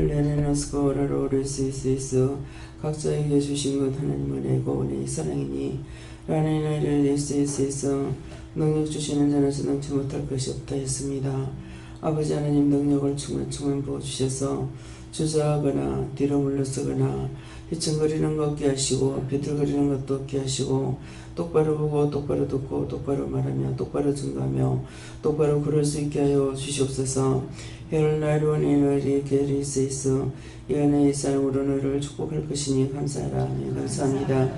레네나스코라로 레시시스 각자에게 주신 것 하나님은 애고니 사랑이니 라네나를 레시시스 능력 주시는 자에서 넘지 못할 것이 없다 했습니다. 아버지 하나님 능력을 충만 부어주셔서 주저하거나 뒤로 물러서거나 휘청거리는 것 없게 하시고 비틀거리는 것도 없게 하시고 똑바로 보고 똑바로 듣고 똑바로 말하며 똑바로 증거하며 똑바로 걸을 수 있게 하여 주시옵소서. 헬라리오네너리 게리세이스 이 은혜의 삶으로 너를 축복할 것이니 감사하라. 감사합니다.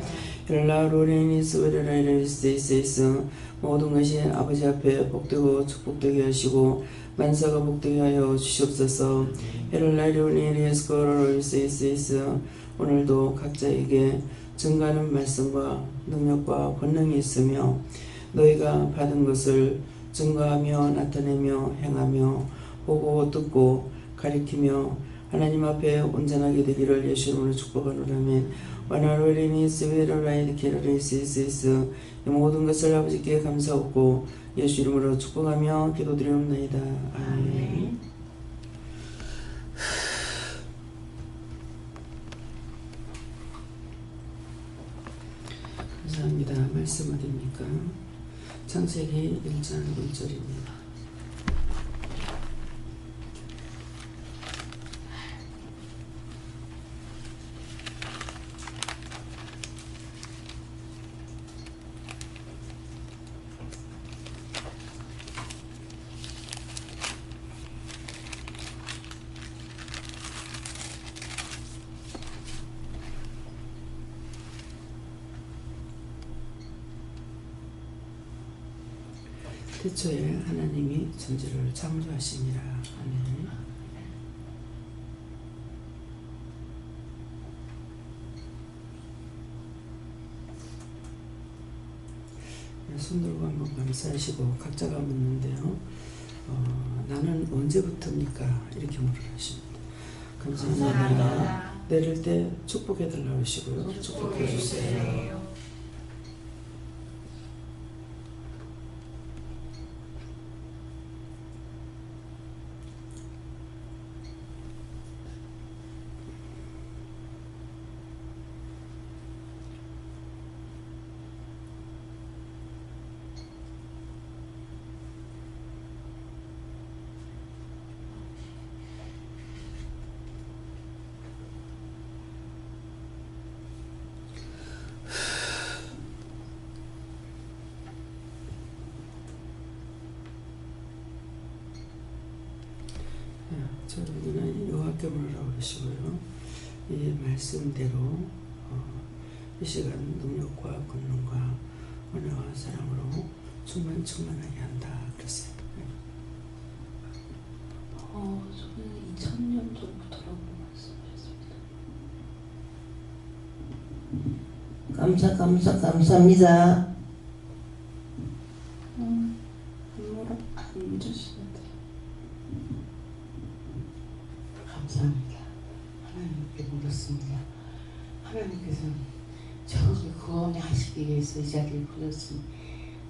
헬라로레니스 웨르라이레세이스 모든 것이 아버지 앞에 복되고 축복되게 하시고 만사가 복되게 하여 주시옵소서. 헬라리오네리스코로리세이스 오늘도 각자에게 증가하는 말씀과 능력과 권능이 있으며 너희가 받은 것을 증거하며 나타내며 행하며 보고 듣고 가리키며 하나님 앞에 온전하게 되기를 예수 이름으로 축복하노라면 와나로리니스 웨로라이드 케라리시스 이 모든 것을 아버지께 감사하고 예수 이름으로 축복하며 기도드리옵나이다. 아멘. 감사합니다. 말씀 어디입니까? 창세기 1장 1절입니다. 태초에 하나님이 천지를 창조하시니라. 아멘. 손 들고 한번 감사하시고 각자가 묻는데요. 나는 언제부터입니까? 이렇게 물을 하십니다. 감사합니다. 내릴 때 축복해 달라고 하시고요. 축복해 주세요. 저는 여호와께 하고 계시고요. 이 말씀대로 이 시간 능력과 권능과 은혜와 사랑으로 충만하게 한다 그랬어요. 저는 2000년 전부터라고 말씀하셨습니다. 감사합니다. 안 주시는데. 감사합니다. 하나님께 물었습니다. 하나님께서는 저를 구원하시기 위해서 이 자리에 불렀으니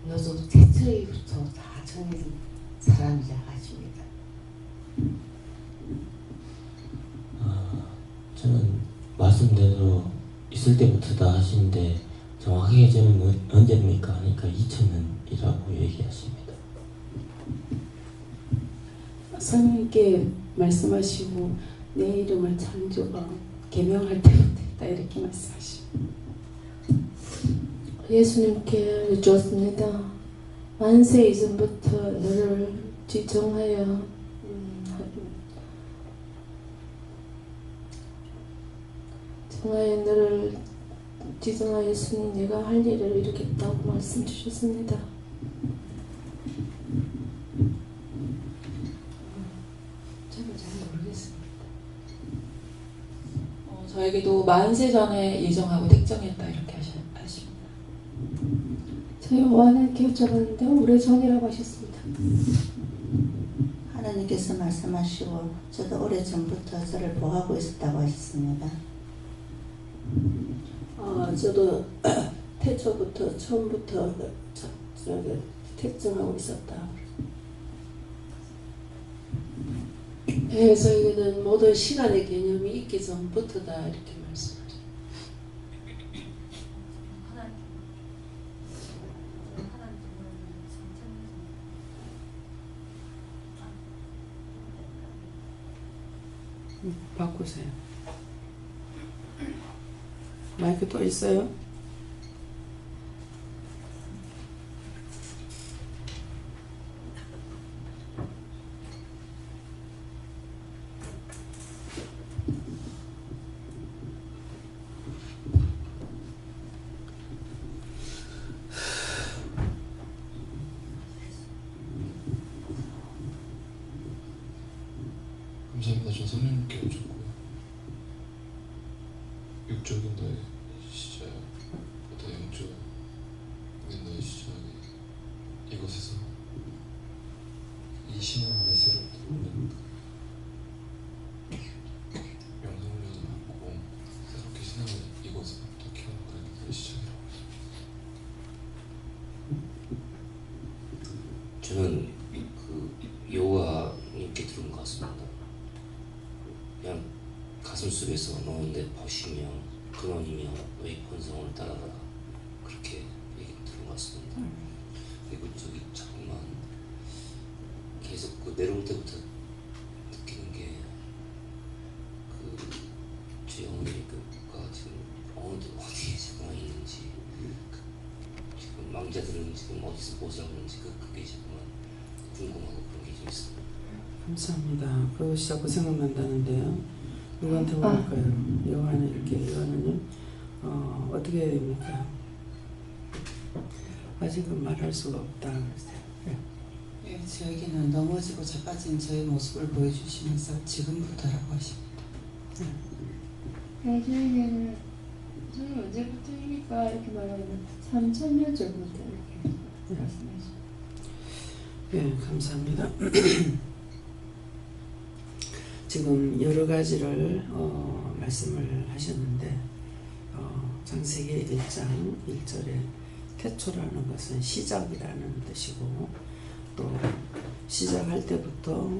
너도 태초에부터 다 정해진 사람이라 하십니다. 저는 말씀대로 있을 때부터 다 하시는데 정확하게 저는 언제입니까? 하니까 2000년이라고 얘기하십니다. 성령님께 말씀하시고 내 이름을 창조가 계명할 때부터 있다 이렇게 말씀하십니다. 예수님께 여쭈었습니다. 만세 이전부터 너를 지정하여 너를 지정하였으니 내가 할 일을 이루겠다고 말씀 주셨습니다. 저는 잘 모르겠습니다. 저에게도 만세 전에 예정하고 택정했다 이렇게 하십니다. 저희 오한님께 여쭤봤는데 오래전이라고 하셨습니다. 하나님께서 말씀하시고 저도 오래전부터 저를 보호하고 있었다고 하셨습니다. 저도 태초부터 처음부터 택정하고 있었다. 예, 저에게는 모든 시간의 개념이 있기 전부터다 이렇게 말씀하셨어요. 바꾸세요. 마이크 또 있어요? 감사합니다. 전 성령님께 오셨고 육적인 너의 시작, 보다 영적인 너의 시작이 이곳에서 이 신앙 안에 새롭게 오는 영성훈련을 받고 새롭게 신앙을 이곳에부터 키워나가는 너의 시작이라고 저는 그 여호와님께 들은 것 같습니다. 그냥 가슴 속에서 너는 벗이며 근원이며 너의 본성을 따라가라 그렇게 얘기 들은 것 같습니다. 그리고 저기 자꾸만 계속 그 내려올 때부터 느끼는 게 그 제 어머니가 지금 어디에 자꾸만 있는지 지금 망자들은 지금 어디서 뭐 잡는지 그게 자꾸만 궁금하고 그런 게 좀 있습니다. 감사합니다. 그것이 자꾸 생각난다는데요. 누구한테 물을까요? 요한은요? 어떻게 해야 됩니까? 아직은 말할 수가 없다. 그랬어요. 예, 저에게는 넘어지고 자빠진 저의 모습을 보여주시면서 지금부터라고 하십니다. 네, 저는 언제부터입니까? 이렇게 말하면 3,000년 전부터 이렇게 말씀하십니다. 네, 감사합니다. 지금 여러 가지를 말씀을 하셨는데 창세기 1장 1절에 태초라는 것은 시작이라는 뜻이고 또 시작할 때부터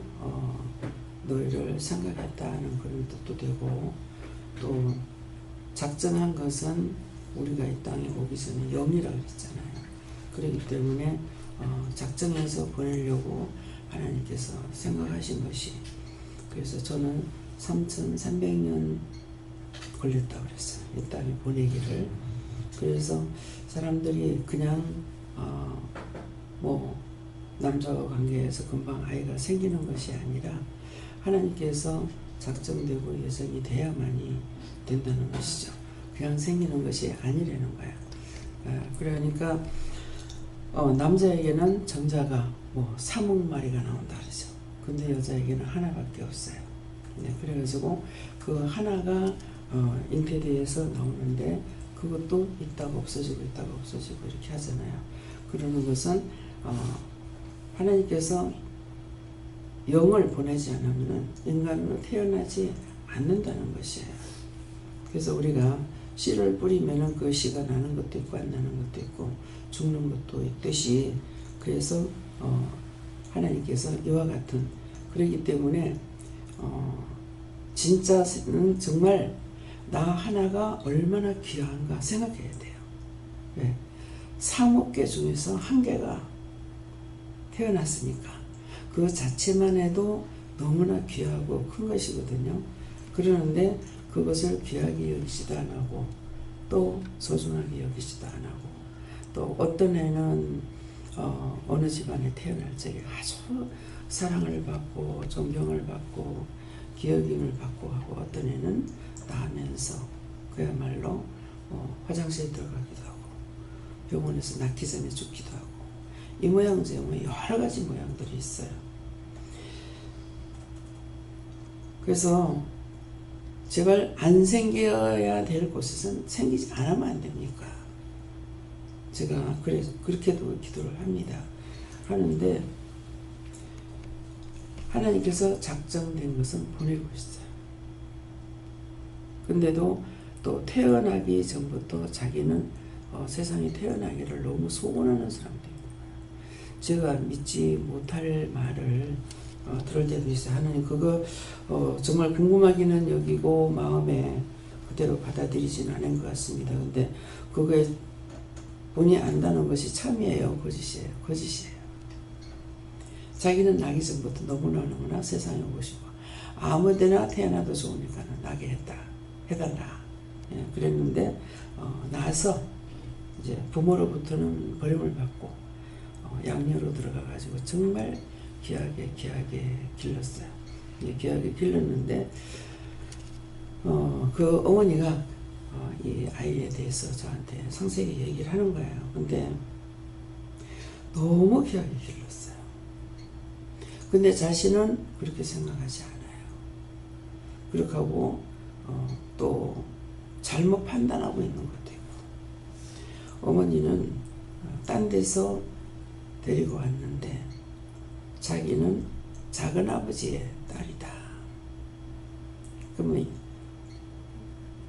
너희를 생각했다는 그런 뜻도 되고 또 작정한 것은 우리가 이 땅에 오기 전에 영이라고 했잖아요. 그렇기 때문에 작정해서 보내려고 하나님께서 생각하신 것이 그래서 저는 3,300년 걸렸다고 그랬어요. 이 땅에 보내기를. 그래서 사람들이 그냥 뭐 남자와 관계해서 금방 아이가 생기는 것이 아니라 하나님께서 작정되고 예정이 돼야만이 된다는 것이죠. 그냥 생기는 것이 아니라는 거야. 그러니까 남자에게는 정자가 뭐 3억 마리가 나온다 그러죠. 근데 여자에게는 하나밖에 없어요. 네, 그래가지고 그 하나가 잉태되어서 나오는데 그것도 있다가 없어지고 있다가 없어지고 이렇게 하잖아요. 그러는 것은 하나님께서 영을 보내지 않으면 인간으로 태어나지 않는다는 것이에요. 그래서 우리가 씨를 뿌리면은 그 씨가 나는 것도 있고 안 나는 것도 있고 죽는 것도 있듯이 그래서 하나님께서 이와 같은 그렇기 때문에 진짜는 정말 나 하나가 얼마나 귀한가 생각해야 돼요. 왜? 3억 개 중에서 한 개가 태어났으니까 그 자체만 해도 너무나 귀하고 큰 것이거든요. 그러는데 그것을 귀하게 여기지도 안 하고 또 소중하게 여기지도 안 하고 또 어떤 애는 어느 집안에 태어날 적에 아주 사랑을 받고 존경을 받고 기억임을 받고 하고 어떤 애는 나면서 그야말로 화장실에 들어가기도 하고 병원에서 낳기 전에 죽기도 하고 이 모양 저 모양 여러 가지 모양들이 있어요. 그래서 제발 안 생겨야 될 곳에서는 생기지 않으면 안 됩니까? 제가 그렇게도 기도를 합니다. 하는데 하나님께서 작정된 것은 보내고 있어요. 근데도 또 태어나기 전부터 자기는 세상에 태어나기를 너무 소원하는 사람들입니다. 제가 믿지 못할 말을 들을 때도 있어요. 하나님 그거 정말 궁금하기는 여기고 마음에 그대로 받아들이지는 않은 것 같습니다. 근데 그거에 본인이 안다는 것이 참이에요, 거짓이에요? 거짓이에요. 자기는 나기 전부터 너무나 세상에 오고 싶어 아무데나 태어나도 좋으니까 나게 해달라. 예, 그랬는데 나서 이제 부모로부터는 버림을 받고 양녀로 들어가가지고 정말 귀하게 길렀어요. 예, 귀하게 길렀는데 그 어머니가 이 아이에 대해서 저한테 상세히 얘기를 하는 거예요. 근데 너무 귀하게 길렀어요. 근데 자신은 그렇게 생각하지 않아요. 그렇게 하고 또 잘못 판단하고 있는 것도 있고 어머니는 딴 데서 데리고 왔는데 자기는 작은아버지의 딸이다. 그러면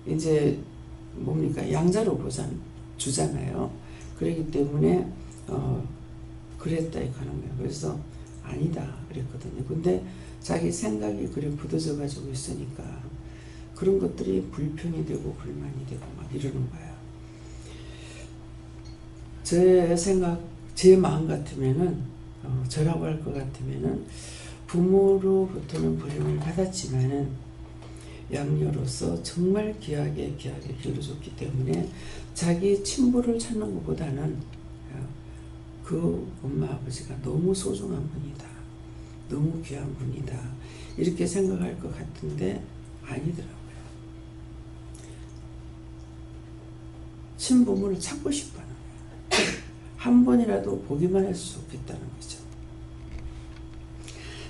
이제 뭡니까 양자로 주잖아요. 그렇기 때문에 그랬다 이렇게 하는 거예요. 그래서 아니다 그랬거든요. 근데 자기 생각이 그래 굳어져 가지고 있으니까 그런 것들이 불평이 되고 불만이 되고 막 이러는 거예요. 제 생각, 제 마음 같으면은 저라고 할 것 같으면은 부모로부터는 버림을 받았지만은 양녀로서 정말 귀하게 길러줬기 때문에 자기 친부를 찾는 것보다는 그 엄마 아버지가 너무 소중한 분이다. 너무 귀한 분이다. 이렇게 생각할 것 같은데 아니더라고요. 친부모를 찾고 싶어하는 거예요. 한 번이라도 보기만 했으면 좋겠다는 거죠.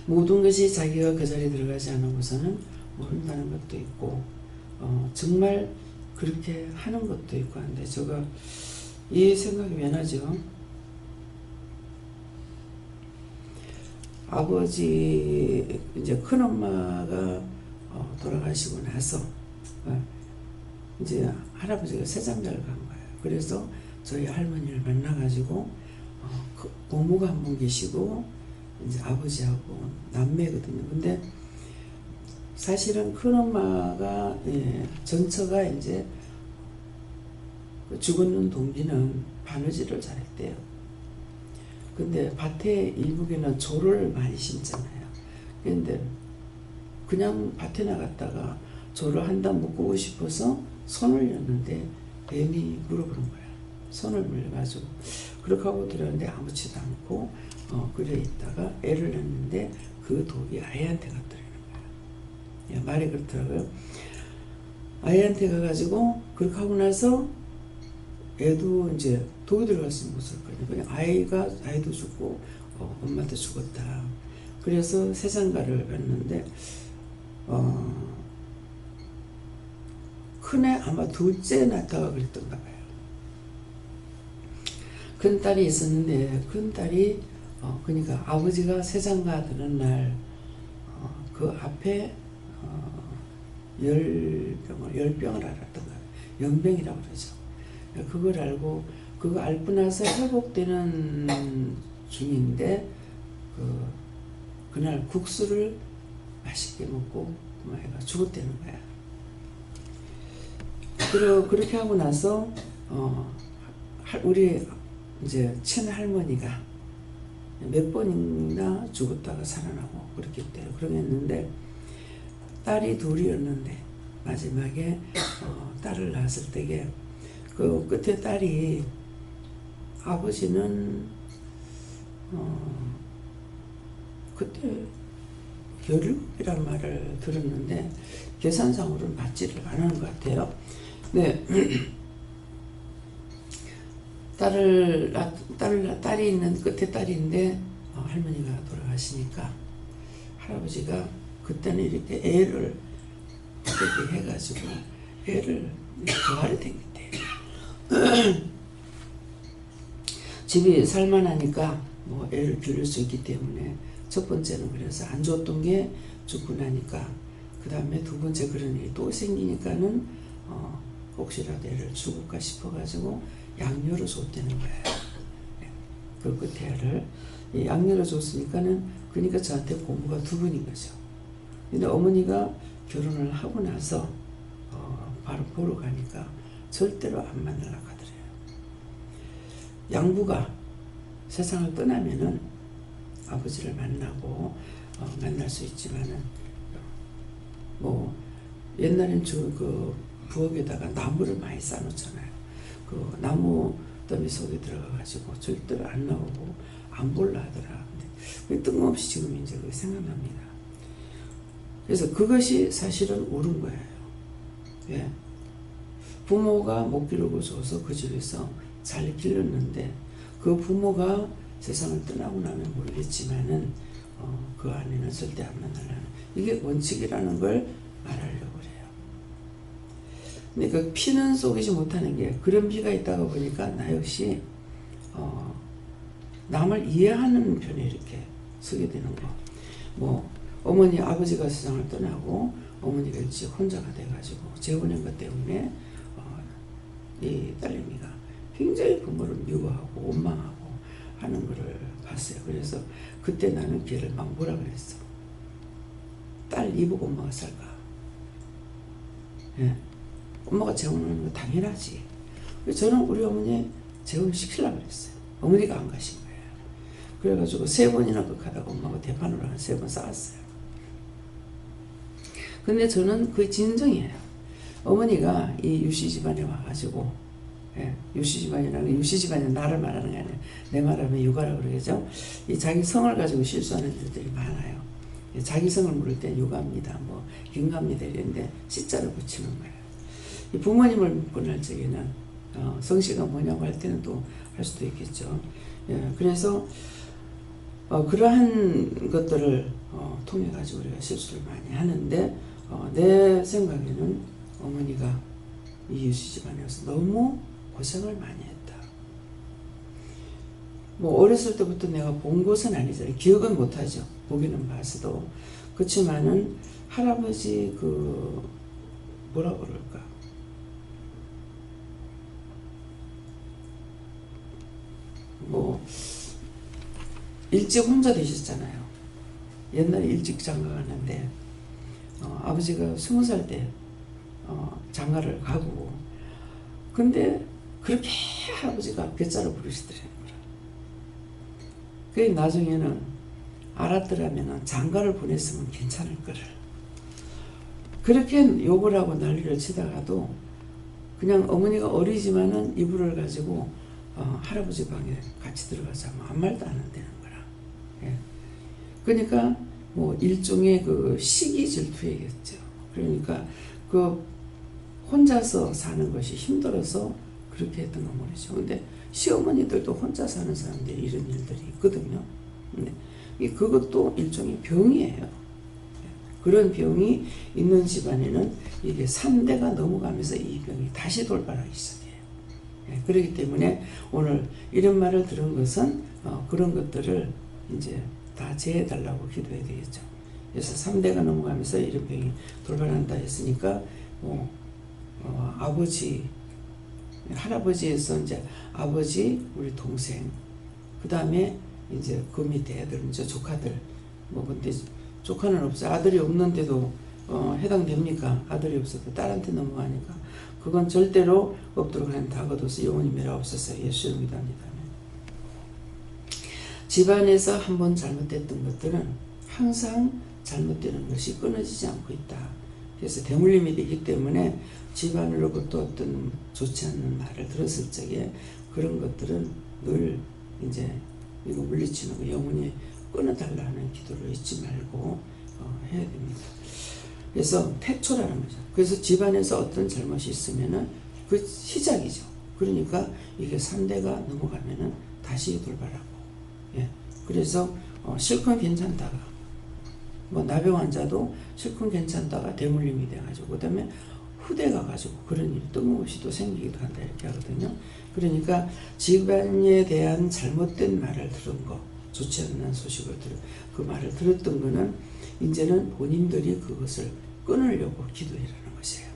모든 것이 자기가 그 자리에 들어가지 않으고서는 모른다는 것도 있고 정말 그렇게 하는 것도 있고 한데 제가 이 생각이 왜 나죠? 아버지 이제 큰엄마가 돌아가시고 나서 이제 할아버지가 세장가를 간 거예요. 그래서 저희 할머니를 만나가지고 고모가 한 분 계시고 이제 아버지하고 남매거든요. 근데 사실은 큰엄마가 전처가 이제 죽었는 동기는 바느질을 잘했대요. 근데 밭에 이북에는 조를 많이 심잖아요. 근데 그냥 밭에 나갔다가 조를 한 단 묶고 싶어서 손을 였는데 뱀이 물어보는 거야. 손을 물려가지고 그렇게 하고 들었는데 아무렇지도 않고 그래 있다가 애를 낳는데 그 독이 아이한테 갔더라는 거야. 말이 그렇더라고요. 아이한테 가가지고 그렇게 하고 나서 애도 이제 독이 들어갔으면 못 살 거예요. 그냥 아이도 죽고 엄마도 죽었다. 그래서 세상가를 갔는데 큰애 아마 둘째 낳다가 그랬던가 봐요. 큰딸이 있었는데 큰딸이 그러니까 아버지가 세상가 드는 날 그 앞에 열병을 앓았던 거예요. 연병이라고 그러죠. 그걸 알고 그거 앓고 나서 회복되는 중인데 그날 국수를 맛있게 먹고 애가 죽었다는 거야. 그리고 그렇게 하고 나서 우리 이제 친할머니가 몇 번이나 죽었다가 살아나고 그렇게 했대요. 그러겠는데 딸이 둘이었는데 마지막에 딸을 낳았을 때에 그 끝에 딸이 아버지는 그때 17이란 말을 들었는데 계산상으로는 맞지를 않은 것 같아요. 네. 딸이 있는 끝에 딸인데 할머니가 돌아가시니까 할아버지가 그때는 이렇게 애를 이렇게 해가지고 애를 교화를 댕겼대요. 집이 살만하니까 뭐 애를 기를 수 있기 때문에 첫 번째는 그래서 안 좋았던 게 죽고 나니까 그 다음에 두 번째 그런 일이 또 생기니까는 혹시라도 애를 죽을까 싶어가지고 양녀로 줬다는 거예요. 그 끝에를 약 열어줬으니까는 그러니까 저한테 고모가 두 분인 거죠. 근데 어머니가 결혼을 하고 나서 바로 보러 가니까 절대로 안 만나려고 하더래요. 양부가 세상을 떠나면은 아버지를 만나고 만날 수 있지만은 뭐 옛날엔 그 부엌에다가 나무를 많이 쌓아놓잖아요. 그 나무 더미 속에 들어가가지고 절대로 안 나오고 안 볼라 하더라. 근데 뜬금없이 지금 이제 그게 생각납니다. 그래서 그것이 사실은 옳은 거예요. 예. 부모가 못 기르고 줘서 그 집에서 잘 길렀는데 그 부모가 세상을 떠나고 나면 모르겠지만은 그 안에는 절대 안 만나려는 이게 원칙이라는 걸 말하려고 그래요. 근데 그 피는 속이지 못하는 게 그런 피가 있다가 보니까 나 역시 남을 이해하는 편에 이렇게 서게 되는 거. 뭐 어머니 아버지가 세상을 떠나고 어머니가 일찍 혼자가 돼가지고 재혼한 것 때문에 이 딸내미가 굉장히 부모를 미워하고 원망하고 하는 것을 봤어요. 그래서 그때 나는 걔를 막 뭐라 그랬어. 딸 이보고 엄마가 살까? 예. 엄마가 재혼하는 거 당연하지. 저는 우리 어머니 재혼시키려고 그랬어요. 어머니가 안 가신 거예요. 그래가지고 3번이나 극하다가 엄마가 대판으로 한 3번 쌓았어요. 근데 저는 그게 진정이에요. 어머니가 이 유씨 집안에 와가지고, 예, 유씨 집안이라는 게 유씨 집안이 나를 말하는 게 아니라 내 말하면 육아라고 그러겠죠. 이 자기 성을 가지고 실수하는 일들이 많아요. 자기 성을 물을 때 육아입니다. 뭐 김갑니다 이랬는데 시자를 붙이는 거예요. 이 부모님을 묻고 날 적에는 성씨가 뭐냐고 할 때는 또 할 수도 있겠죠. 예, 그래서 그러한 것들을 통해 가지고 우리가 실수를 많이 하는데 내 생각에는 어머니가 이 유씨 집안에서 너무 고생을 많이 했다. 뭐 어렸을 때부터 내가 본 것은 아니잖아요. 기억은 못하죠. 보기는 봤어도. 그렇지만은 할아버지 그 뭐라 그럴까. 뭐 일찍 혼자 되셨잖아요. 옛날에 일찍 장가갔는데 아버지가 20살 때 장가를 가고 근데 그렇게 할아버지가 뱃살을 부르시더라고요. 그 나중에는 알았더라면 장가를 보냈으면 괜찮을 거를 그렇게 욕을 하고 난리를 치다가도 그냥 어머니가 어리지만은 이불을 가지고 할아버지 방에 같이 들어가서 아무 말도 안 한다는 거라. 예. 그러니까 뭐 일종의 그 시기 질투이겠죠. 그러니까 그 혼자서 사는 것이 힘들어서 그렇게 했던 건 모르죠. 근데 시어머니들도 혼자 사는 사람들이 이런 일들이 있거든요. 근데 그것도 일종의 병이에요. 그런 병이 있는 집안에는 이게 3대가 넘어가면서 이 병이 다시 돌발하기 시작해요. 그렇기 때문에 오늘 이런 말을 들은 것은 그런 것들을 이제 다 제해달라고 기도해야 되겠죠. 그래서 3대가 넘어가면서 이런 병이 돌발한다 했으니까 아버지, 할아버지에서 이제 아버지, 우리 동생, 그 다음에 이제 그 밑에 애들, 이제 조카들. 뭐 근데 조카는 없어요. 아들이 없는데도 해당됩니까? 아들이 없어도 딸한테 넘어가니까. 그건 절대로 없도록 하는 다 거둬서 영원히 멸하 없었어요. 예수를 믿합니다. 집안에서 한번 잘못됐던 것들은 항상 잘못되는 것이 끊어지지 않고 있다. 그래서 대물림이 되기 때문에 집안으로부터 어떤 좋지 않는 말을 들었을 적에 그런 것들은 늘 이제 이거 물리치는 거 영원히 끊어달라는 기도를 잊지 말고 해야 됩니다. 그래서 태초라는 거죠. 그래서 집안에서 어떤 잘못이 있으면은 그 시작이죠. 그러니까 이게 3대가 넘어가면은 다시 돌발하고. 예. 그래서 실컷 괜찮다가 뭐 나병 환자도 실컷 괜찮다가 대물림이 돼가지고 그다음에 후대가 가지고 그런 일이 뜬금없이 또 생기기도 한다 이렇게 하거든요. 그러니까 집안에 대한 잘못된 말을 들은 거, 좋지 않는 소식을 그 말을 들었던 거는 이제는 본인들이 그것을 끊으려고 기도해라는 것이에요.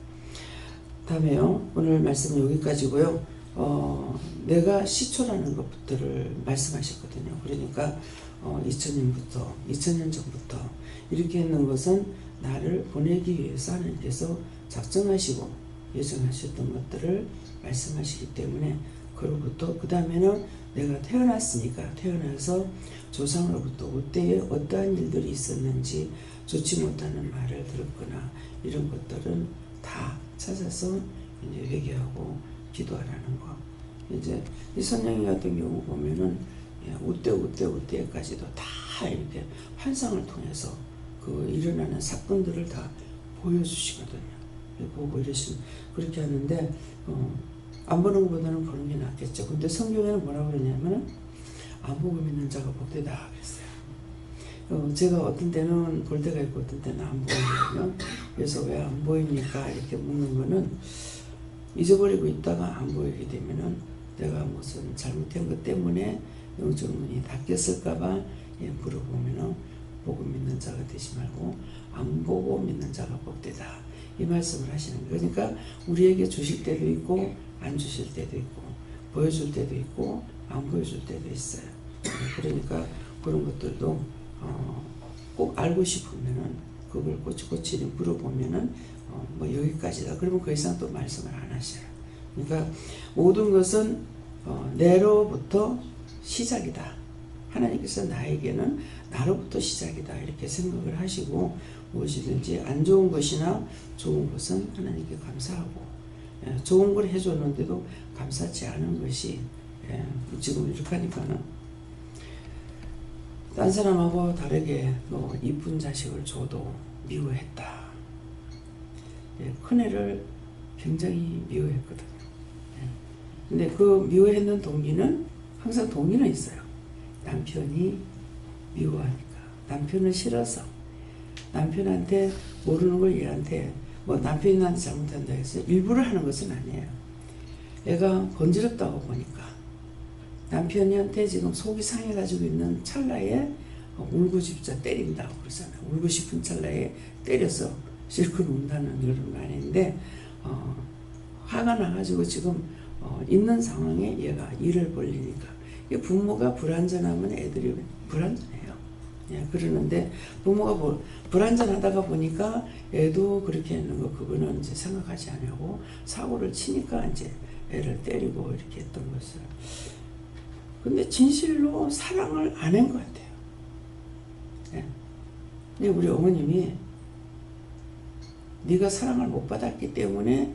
다음에요. 오늘 말씀은 여기까지고요. 내가 시초라는 것들을 말씀하셨거든요. 그러니까 2000년 전부터 이렇게 했는 것은 나를 보내기 위해서 하나님께서 작정하시고 예정하셨던 것들을 말씀하시기 때문에 그로부터 그 다음에는 내가 태어났으니까 태어나서 조상으로부터 그때에 어떠한 일들이 있었는지 좋지 못하는 말을 들었거나 이런 것들은 다 찾아서 이제 회개하고 기도하라는 거. 이제 이 선영이 같은 경우 보면은 우때까지도 다 이렇게 환상을 통해서 그 일어나는 사건들을 다 보여주시거든요. 보고 이러시면 그렇게 하는데 안 보는 것보다는 보는 게 낫겠죠. 근데 성경에는 뭐라고 그러냐면은 안 보고 믿는 자가 복되다 그랬어요. 제가 어떤 때는 볼 때가 있고 어떤 때는 안 보이거든요. 그래서 왜 안 보입니까? 이렇게 묻는 거는 잊어버리고 있다가 안 보이게 되면은 내가 무슨 잘못한 것 때문에 영적 문이 닫혔을까봐 물어보면은 보고 믿는 자가 되지 말고 안 보고 믿는 자가 복되다 이 말씀을 하시는 거예요. 그러니까 우리에게 주실 때도 있고 안 주실 때도 있고 보여줄 때도 있고 안 보여줄 때도 있어요. 그러니까 그런 것들도 꼭 알고 싶으면은 그걸 꼬치꼬치 물어보면은 뭐 여기까지다. 그러면 그 이상 또 말씀을 안 하셔요. 그러니까 모든 것은 내로부터 시작이다. 하나님께서 나에게는 나로부터 시작이다. 이렇게 생각을 하시고 무엇이든지 안 좋은 것이나 좋은 것은 하나님께 감사하고 좋은 걸 해줬는데도 감사치 않은 것이 지금 이렇게 하니까는 딴 사람하고 다르게 너 이쁜 자식을 줘도 미워했다. 큰애를 굉장히 미워했거든요. 근데 그 미워했는 동기는 항상 동기는 있어요. 남편이 미워하니까, 남편을 싫어서, 남편한테 모르는 걸 얘한테 뭐 남편이 나한테 잘못한다 해서 일부러 하는 것은 아니에요. 애가 번지럽다고 보니까 남편한테 지금 속이 상해가지고 있는 찰나에 울고싶자 때린다고 그러잖아요. 울고 싶은 찰나에 때려서 실컷 운다는 그런 거 아닌데 화가 나가지고 지금 있는 상황에 얘가 일을 벌리니까 부모가 불완전하면 애들이 불완전해요. 그러는데 부모가 불완전하다가 보니까 애도 그렇게 했는 거 그거는 이제 생각하지 않고 사고를 치니까 이제 애를 때리고 이렇게 했던 것을. 근데 진실로 사랑을 안 한 것 같아요. 근데 우리 어머님이 네가 사랑을 못 받았기 때문에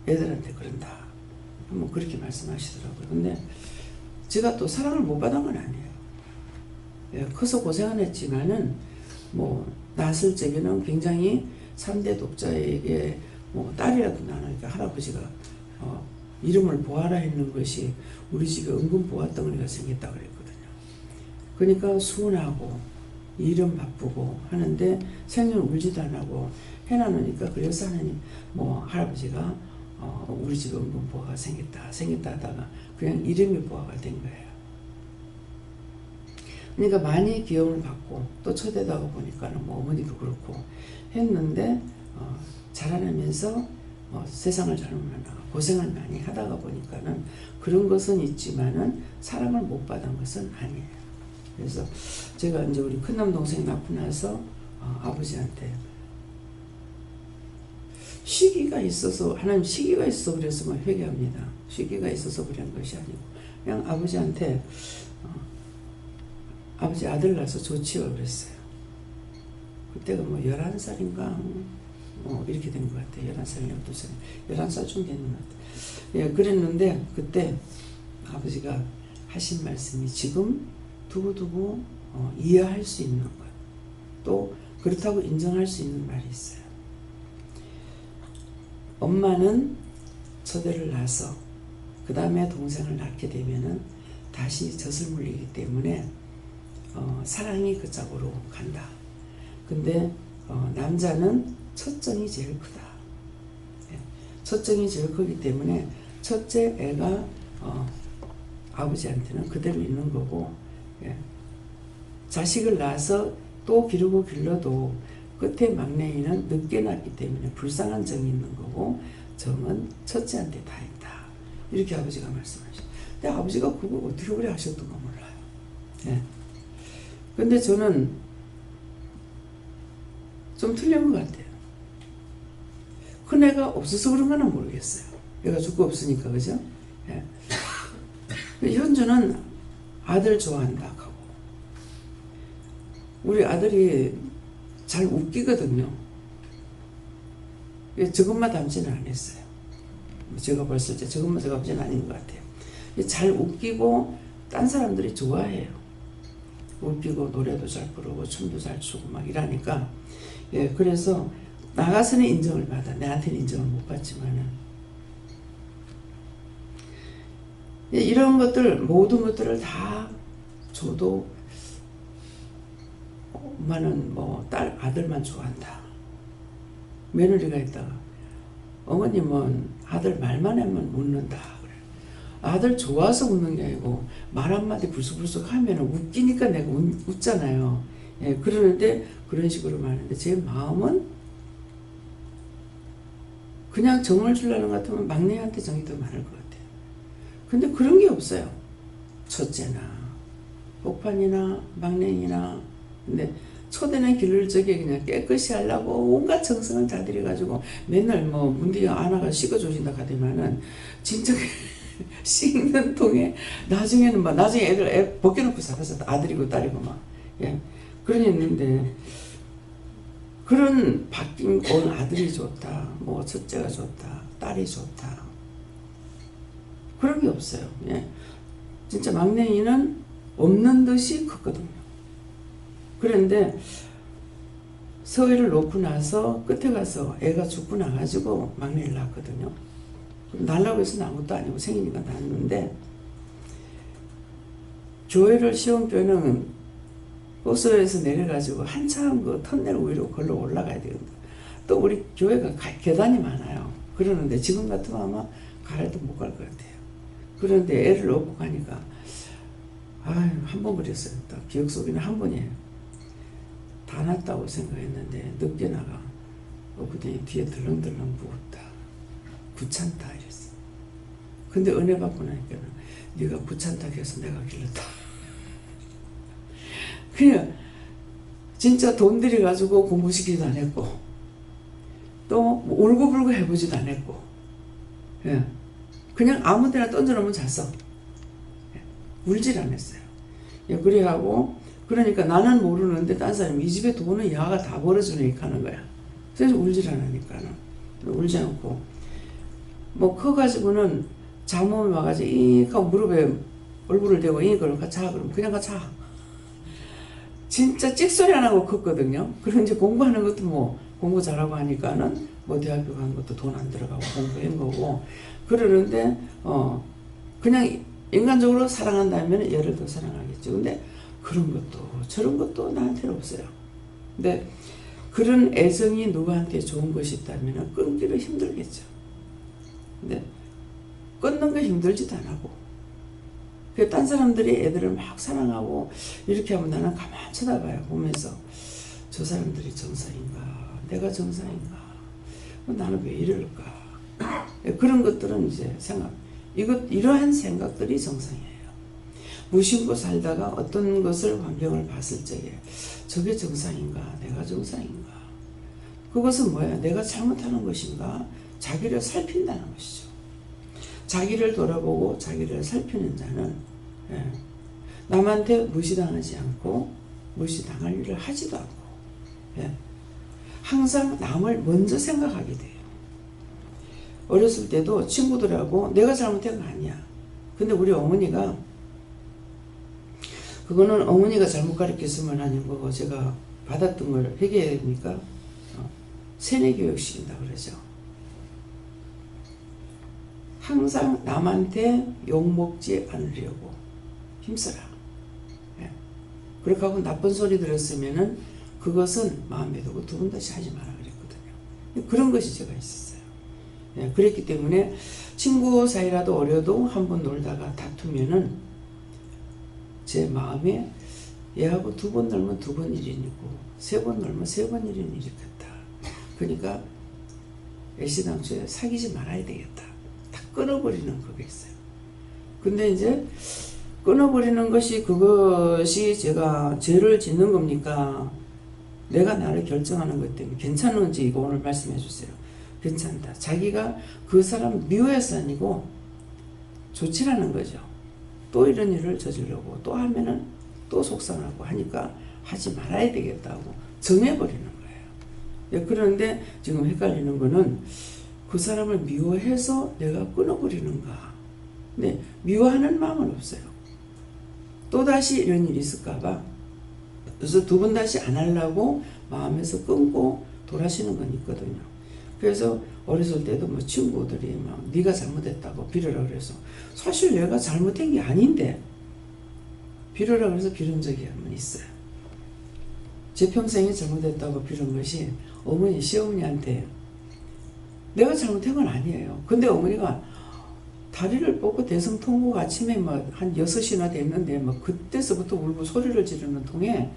애들한테 그런다. 뭐 그렇게 말씀하시더라고요. 근데 제가 또 사랑을 못 받은 건 아니에요. 커서 고생은 했지만은 뭐 낳았을 적에는 굉장히 3대 독자에게 뭐 딸이라도 나니까 할아버지가 이름을 보아라 했는 것이 우리 집에 은근 보아덩어리가 생겼다고 그랬거든요. 그러니까 순하고 일은 바쁘고 하는데 생전 울지도 안 하고 해놔놓으니까 그래서 하나님 뭐 할아버지가 우리 집에 은근 보아가 생겼다 하다가 그냥 이름이 보아가 된 거예요. 그러니까 많이 기억을 받고 또 초대다가 보니까는 뭐 어머니도 그렇고 했는데 자라나면서 세상을 잘 만나고 고생을 많이 하다가 보니까는 그런 것은 있지만은 사랑을 못 받은 것은 아니에요. 그래서 제가 이제 우리 큰남 동생 낳고 나서 아버지한테 시기가 있어서 하나님 시기가 있어서 그래서 회개합니다. 시기가 있어서 그런 것이 아니고 그냥 아버지한테 아버지 아들 낳아서 좋지요 그랬어요. 그때가 뭐 11살인가 뭐 이렇게 된 것 같아요. 11살, 12살, 11살쯤 됐는 것 같아요. 그랬는데 그때 아버지가 하신 말씀이 지금 두고두고 이해할 수 있는 것, 또 그렇다고 인정할 수 있는 말이 있어요. 엄마는 저대를 낳아서 그 다음에 동생을 낳게 되면은 다시 젖을 물리기 때문에 사랑이 그 짝으로 간다. 근데 남자는 첫정이 제일 크다. 첫정이 제일 크기 때문에 첫째 애가 아버지한테는 그대로 있는 거고 자식을 낳아서 또 기르고 길러도 끝에 막내이는 늦게 낳기 때문에 불쌍한 정이 있는 거고 정은 첫째한테 다 있다. 이렇게 아버지가 말씀하셨어요. 근데 아버지가 그거 어떻게 그래 하셨던가 몰라요. 예. 근데 저는 좀 틀린 것 같아요. 큰 애가 없어서 그런 거는 모르겠어요. 애가 죽고 없으니까, 그죠? 예. 현주는 아들 좋아한다 하고, 우리 아들이 잘 웃기거든요. 저것만 닮지는 않았어요. 제가 봤을 때 저것만 닮지는 아닌 것 같아요. 잘 웃기고 딴 사람들이 좋아해요. 웃기고 노래도 잘 부르고 춤도 잘 추고 막 이러니까, 예, 그래서 나가서는 인정을 받아. 내한테는 인정을 못 받지만은, 예, 이런 것들 모든 것들을 다 줘도 엄마는 뭐 딸 아들만 좋아한다. 며느리가 있다가 어머님은 아들 말만 하면 웃는다. 그래. 아들 좋아서 웃는 게 아니고 말 한마디 불쑥불쑥 하면 웃기니까 내가 웃잖아요. 예, 그러는데 그런 식으로 말하는데 제 마음은 그냥 정을 주려는 것 같으면 막내한테 정이 더 많을 것 같아요. 근데 그런 게 없어요. 첫째나 복판이나 막내이나. 근데 초대는 길을 저기 그냥 깨끗이 하려고 온갖 정성을 다 들여가지고 맨날 뭐 문디 안아가 씻어주신다 하더만은 진짜 씻는 통에 나중에는 막 나중에 애들 벗겨놓고 살아서 아들이고 딸이고 막, 예, 그런 있는데, 그런 바뀐 온 아들이 좋다, 뭐 첫째가 좋다, 딸이 좋다, 그런 게 없어요. 예. 진짜 막내이는 없는 듯이 컸거든요. 그런데 서희를 놓고 나서 끝에 가서 애가 죽고 나가지고 막내를 낳았거든요. 낳으려고 해서 낳은 것도 아니고 생이니까 낳았는데, 교회를 시험교회는 버스에서 내려가지고 한참 그 터널 위로 걸러 올라가야 되거든요. 또 우리 교회가 계단이 많아요. 그러는데 지금 같으면 아마 가래도 못 갈 것 같아요. 그런데 애를 놓고 가니까 한 번 그랬어요. 딱 기억 속에는 한 번이에요. 다 났다고 생각했는데 늦게 나가 그때 뒤에 덜렁덜렁 부었다. 구찬다 이랬어. 근데 은혜 받고 나니까는 네가 구찬다 해서 내가 길렀다. 그냥 진짜 돈 들여가지고 공부시키지도 안 했고 또 울고불고 해보지도 안 했고, 예, 그냥 아무데나 던져놓으면 잤어. 울질 않았어요. 예, 그래 하고, 그러니까 나는 모르는데 딴 사람이 이 집에 돈은 야가 다 벌어주니까 하는 거야. 그래서 울질 않으니까는. 울지 않고 뭐 커가지고는 잠몸에 와가지고 잉 하고 무릎에 얼굴을 대고 잉 그러면 자 그러면 그냥 자. 진짜 찍소리 안 하고 컸거든요. 그럼 이제 공부하는 것도 뭐 공부 잘하고 하니까는 뭐 대학교 간 것도 돈 안 들어가고 공부한 거고 그러는데 그냥 인간적으로 사랑한다면 얘를 더 사랑하겠죠. 근데 그런 것도 저런 것도 나한테는 없어요. 근데 그런 애정이 누구한테 좋은 것이 있다면 끊기도 힘들겠죠. 근데 끊는 거 힘들지도 안 하고, 딴 사람들이 애들을 막 사랑하고 이렇게 하면 나는 가만 쳐다봐요. 보면서 저 사람들이 정상인가, 내가 정상인가, 나는 왜 이럴까. 그런 것들은 이제 이러한 생각들이 정상이에요. 무심코 살다가 어떤 것을 환경을 봤을 적에 저게 정상인가, 내가 정상인가. 그것은 뭐야? 내가 잘못하는 것인가? 자기를 살핀다는 것이죠. 자기를 돌아보고 자기를 살피는 자는, 예, 남한테 무시당하지 않고 무시당할 일을 하지도 않고, 예, 항상 남을 먼저 생각하게 돼요. 어렸을 때도 친구들하고 내가 잘못한 거 아니야. 근데 우리 어머니가, 그거는 어머니가 잘못 가르쳤으면 하는 거고 제가 받았던 걸 회개해야 되니까 세뇌교육 시킨다 그러죠. 항상 남한테 욕먹지 않으려고 힘써라. 예. 그렇게 하고 나쁜 소리 들었으면은 그것은 마음에 두고 두 번 다시 하지 마라 그랬거든요. 그런 것이 제가 있었어요. 예. 그랬기 때문에 친구 사이라도 어려도 한 번 놀다가 다투면은 제 마음에 얘하고 두 번 놀면 두 번 일인이고 세 번 놀면 세 번 일인 일이겠다. 그러니까 애시당초에 사귀지 말아야 되겠다. 다 끊어버리는 그게 있어요. 근데 이제 끊어버리는 것이 그것이 제가 죄를 짓는 겁니까? 내가 나를 결정하는 것 때문에 괜찮은지 이거 오늘 말씀해 주세요. 괜찮다. 자기가 그 사람 미워해서 아니고 좋지라는 거죠. 또 이런 일을 저지르고 또 하면은 또 속상하고 하니까 하지 말아야 되겠다고 정해버리는 거예요. 예, 그런데 지금 헷갈리는 거는 그 사람을 미워해서 내가 끊어버리는가. 네, 미워하는 마음은 없어요. 또다시 이런 일이 있을까봐. 그래서 두 번 다시 안 하려고 마음에서 끊고 돌아시는 건 있거든요. 그래서 어렸을 때도 뭐 친구들이 막 네가 잘못했다고 빌으라 그래서 사실 내가 잘못한 게 아닌데 빌으라 그래서 빌은 적이 한 번 있어요. 제 평생에 잘못했다고 빌은 것이 어머니, 시어머니한테 내가 잘못한 건 아니에요. 근데 어머니가 다리를 뻗고 대성통곡 아침에 막 한 6시나 됐는데 막 그때서부터 울고 소리를 지르는 통에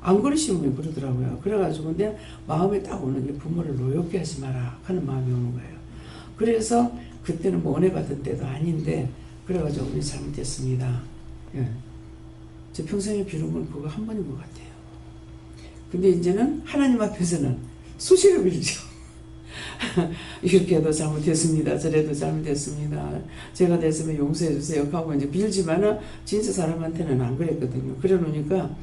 안 그러시면 왜 그러더라고요. 그래가지고 근데 마음에 딱 오는 게 부모를 노엽게 하지 마라 하는 마음이 오는 거예요. 그래서 그때는 뭐 은혜 받은 때도 아닌데 그래가지고 어머니 잘못했습니다. 예. 제 평생에 빌은 건 그거 한 번인 것 같아요. 근데 이제는 하나님 앞에서는 수시로 빌죠. 이렇게 해도 잘못했습니다. 저래도 잘못했습니다. 제가 됐으면 용서해 주세요 하고 이제 빌지만은 진짜 사람한테는 안 그랬거든요. 그래 놓으니까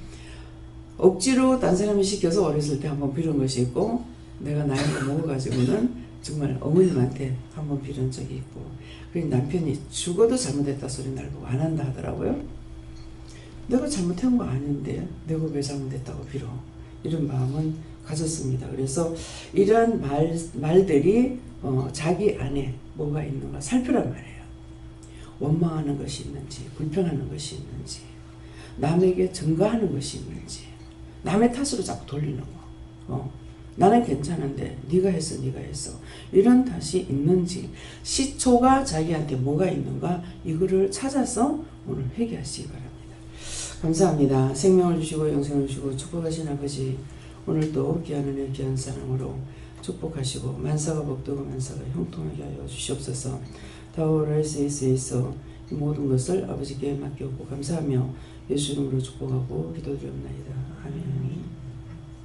억지로 딴 사람이 시켜서 어렸을 때 한번 빌은 것이 있고 내가 나이가 먹어가지고는 정말 어머님한테 한번 빌은 적이 있고 그 남편이 죽어도 잘못했다 소리 날 보고 안 한다 하더라고요. 내가 잘못한 거 아닌데 내가 왜 잘못했다고 빌어. 이런 마음은 가졌습니다. 그래서 이러한 말들이 자기 안에 뭐가 있는가 살펴란 말이에요. 원망하는 것이 있는지 불평하는 것이 있는지 남에게 증거하는 것이 있는지 남의 탓으로 자꾸 돌리는 거. 나는 괜찮은데 네가 했어 네가 했어 이런 탓이 있는지 시초가 자기한테 뭐가 있는가 이거를 찾아서 오늘 회개하시기 바랍니다. 감사합니다. 생명을 주시고 영생을 주시고 축복하신 아버지 오늘도 귀한 은혜 귀한 사랑으로 축복하시고 만사가 복되고 만사가 형통하게 하여 주시옵소서. 다오를 SS에서 이 모든 것을 아버지께 맡겼고 감사하며 예수 이름으로 축복하고 기도드립니다. 아멘.